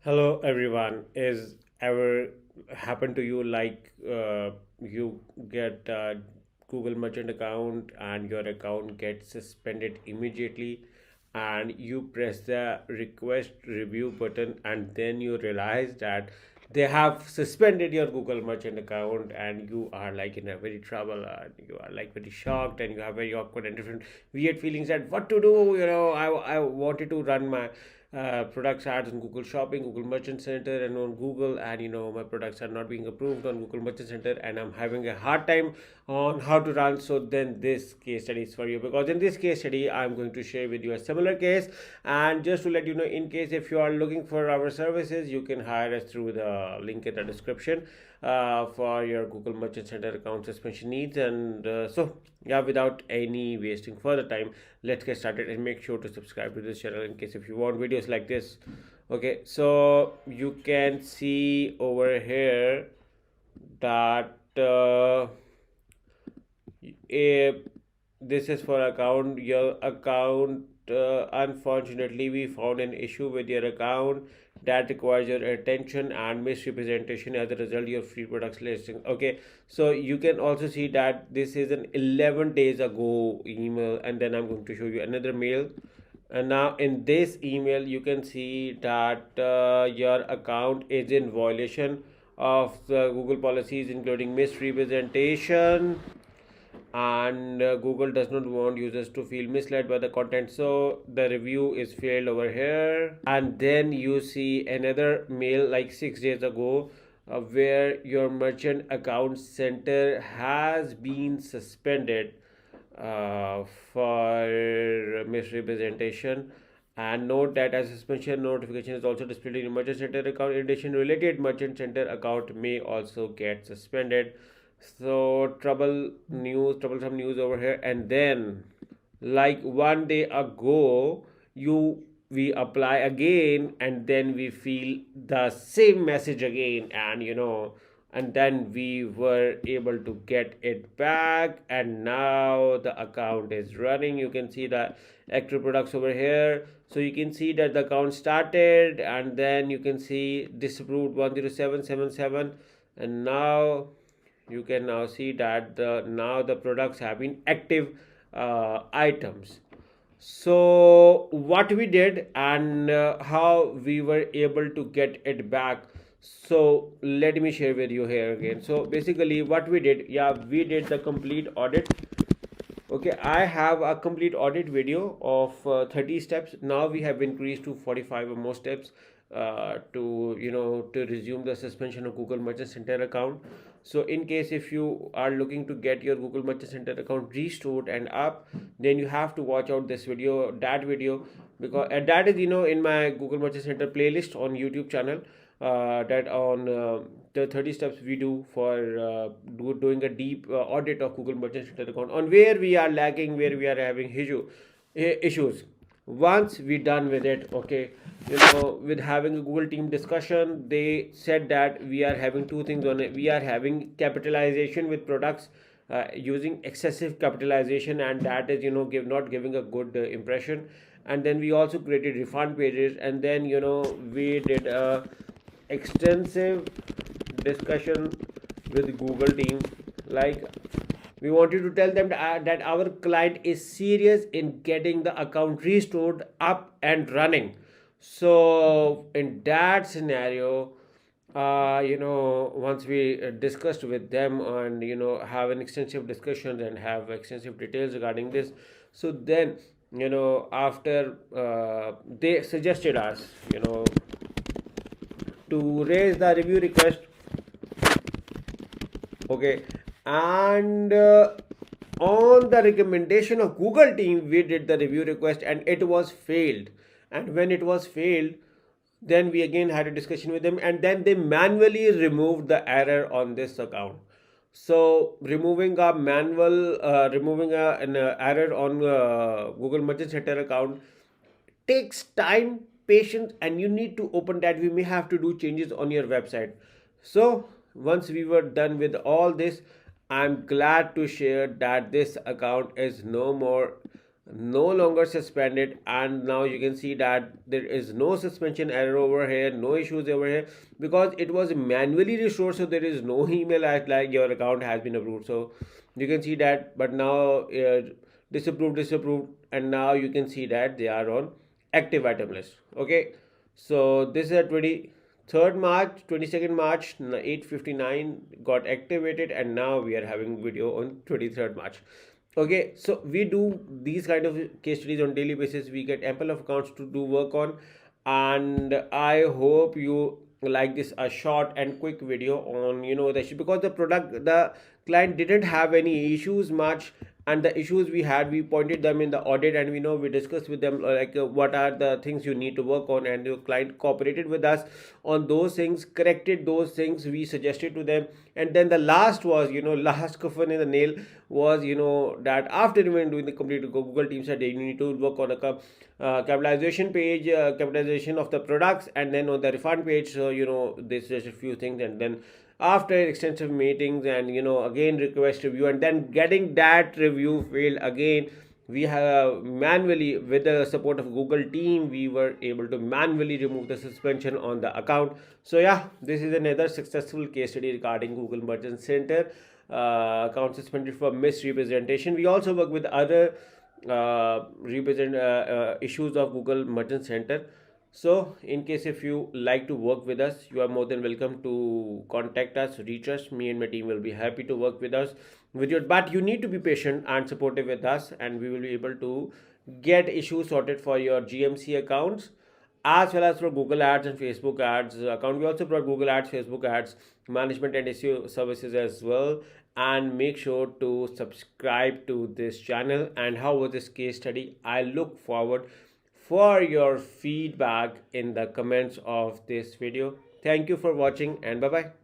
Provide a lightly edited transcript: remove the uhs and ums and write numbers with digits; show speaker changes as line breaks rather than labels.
Hello everyone. Is ever happened to you you get a Google Merchant account and your account gets suspended immediately and you press the request review button and then you realize that they have suspended your Google Merchant account and you are like in a very trouble and you are like very shocked and you have very awkward and different weird feelings that what to do. I wanted to run my products ads on Google Shopping, Google Merchant Center, and on Google, and my products are not being approved on Google Merchant Center, and I'm having a hard time on how to run. So then this case study is for you, because in this case study I'm going to share with you a similar case. And just to let you know, in case if you are looking for our services, you can hire us through the link in the description for your Google Merchant Center account suspension needs. And yeah, without any wasting further time, let's get started, and make sure to subscribe to this channel in case if you want videos like this. Okay, so you can see over here that if this is for account, your account, unfortunately we found an issue with your account that requires your attention and misrepresentation. As a result, your free products listing. Okay, so you can also see that this is an 11 days ago email, and then I'm going to show you another mail. And now in this email you can see that your account is in violation of the Google policies, including misrepresentation, and Google does not want users to feel misled by the content, so the review is failed over here. And then you see another mail like 6 days ago, where your merchant account center has been suspended for misrepresentation. And note that a suspension notification is also displayed in your merchant center account. In addition, related merchant center account may also get suspended. So troublesome news over here. And then like one day ago, you we apply again, and then we feel the same message again, and then we were able to get it back, and now the account is running. You can see the active products over here, so you can see that the account started, and then you can see disapproved 10777, and now you can now see that the products have been active items. So what we did, and how we were able to get it back, so let me share with you here again. So basically what we did, yeah, we did the complete audit. Okay, I have a complete audit video of 30 steps. Now we have increased to 45 or more steps to resume the suspension of Google Merchant Center account. So in case if you are looking to get your Google Merchant Center account restored and up, then you have to watch out this video, that video, because that is in my Google Merchant Center playlist on YouTube channel. That on the 30 steps we do for doing a deep audit of Google Merchant Center account, on where we are lagging, where we are having issues. Once we done with it, okay, with having a Google team discussion, they said that we are having two things on it. We are having capitalization with products, using excessive capitalization, and that is not giving a good impression. And then we also created refund pages, and then we did a extensive discussion with Google team. Like, we wanted to tell them that our client is serious in getting the account restored, up and running. So in that scenario, once we discussed with them, and have an extensive discussion and have extensive details regarding this, so then after they suggested us to raise the review request. Okay, and on the recommendation of Google team, we did the review request, and it was failed. And when it was failed, then we again had a discussion with them, and then they manually removed the error on this account. So removing an error on Google Merchant Center account takes time, patience, and you need to open that. We may have to do changes on your website. So once we were done with all this, I'm glad to share that this account is no more no longer suspended, and now you can see that there is no suspension error over here, no issues over here, because it was manually restored, so there is no email as like your account has been approved. So you can see that, but now disapproved, and now you can see that they are on active item list. Okay, so this is a 23rd March, 22nd March, 8:59 got activated, and now we are having video on 23rd March. Okay, so we do these kind of case studies on daily basis. We get ample of accounts to do work on, and I hope you like this a short and quick video on the issue, because the client didn't have any issues much, and the issues we had, we pointed them in the audit, and we discussed with them like what are the things you need to work on, and the client cooperated with us on those things, corrected those things we suggested to them. And then the last was, last coffin in the nail was, that after even doing the complete Google team said you need to work on a capitalization page, capitalization of the products, and then on the refund page. So this is a few things, and then after extensive meetings and again request review, and then getting that review failed again, we have manually, with the support of Google team, we were able to manually remove the suspension on the account. So yeah, this is another successful case study regarding Google Merchant Center account suspended for misrepresentation. We also work with other represent issues of Google Merchant Center. So in case if you like to work with us, you are more than welcome to contact us, reach us. Me and my team will be happy to work with us with you, but you need to be patient and supportive with us, and we will be able to get issues sorted for your GMC accounts as well as for Google Ads and Facebook Ads account. We also provide Google Ads, Facebook Ads, management and SEO services as well. And make sure to subscribe to this channel. And how was this case study? I look forward for your feedback in the comments of this video. Thank you for watching, and bye bye.